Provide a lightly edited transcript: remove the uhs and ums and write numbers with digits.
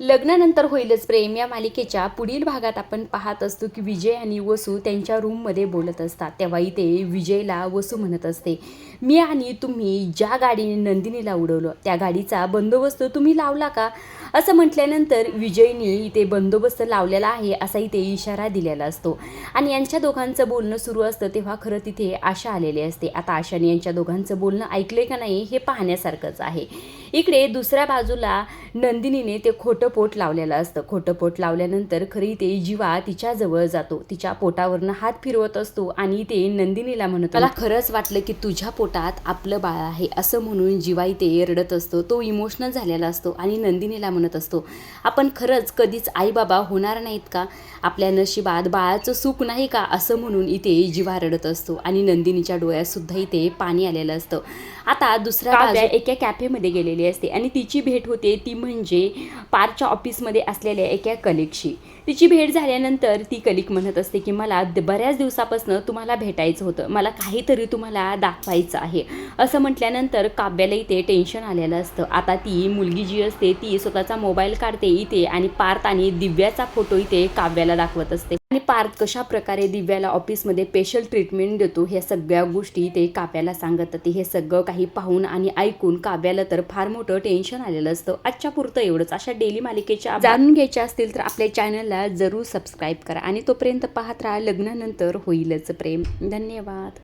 लग्नानंतर होईलच प्रेम या मालिकेच्या पुढील भागात आपण पाहत असतो की विजय आणि वसू त्यांच्या रूममध्ये बोलत असतात. तेव्हा इथे विजयला वसू म्हणत असते, मी आणि तुम्ही ज्या गाडीने नंदिनीला उडवलं त्या गाडीचा बंदोबस्त तुम्ही लावला का? असं म्हटल्यानंतर विजयने इथे बंदोबस्त लावलेला आहे असा इथे इशारा दिलेला असतो आणि यांच्या दोघांचं बोलणं सुरू असतं. तेव्हा खरं तिथे आशा आलेली असते. आता आशाने यांच्या दोघांचं बोलणं ऐकले का नाही हे पाहण्यासारखंच आहे. इकडे दुसऱ्या बाजूला नंदिनीने ते खोटं पोट लावलेलं असतं. खोटं पोट लावल्यानंतर खरी ते जीवा तिच्याजवळ जातो, तिच्या पोटावरनं हात फिरवत असतो आणि ते नंदिनीला म्हणतो, मला खरंच वाटलं की तुझ्या पोटात आपलं बाळ आहे असं म्हणून जीवा इथे रडत असतो. तो इमोशनल झालेला असतो आणि नंदिनीला म्हणत असतो, आपण खरंच कधीच आई बाबा होणार नाहीत का? आपल्या नशिबात बाळाचं सुख नाही का? असं म्हणून इथे जीवा रडत असतो आणि नंदिनीच्या डोळ्यात सुद्धा इथे पाणी आलेलं असतं. आता दुसऱ्या बाजूला एका कॅफेमध्ये गेलेली असते आणि तिची भेट होते ती म्हणजे पार्कच्या ऑफिसमध्ये असलेल्या एका कलिगशी. तिची भेट झाल्यानंतर ती कलिग म्हणत असते की मला बऱ्याच दिवसापासून तुम्हाला भेटायचं होतं, मला काहीतरी तुम्हाला दाखवायचं आहे. असं म्हटल्यानंतर काव्याला इथे टेन्शन आलेलं असतं. आता ती मुलगी जी असते ती स्वतःचा मोबाईल काढते इथे आणि पार्थ आणि दिव्याचा फोटो इथे काव्याला दाखवत असते आणि पार्थ कशा प्रकारे दिव्याला ऑफिसमध्ये स्पेशल ट्रीटमेंट देतो ह्या सगळ्या गोष्टी ते काव्याला सांगत असते. हे सगळं काही पाहून आणि ऐकून काव्याला तर फार मोठं टेन्शन आलेलं असतं. आजच्या पुरतं एवढंच. अशा डेली मालिकेच्या जाणून घ्यायच्या असतील तर आपल्या चॅनलला जरूर सबस्क्राईब करा आणि तोपर्यंत पाहत राहा लग्नानंतर होईलच प्रेम. धन्यवाद.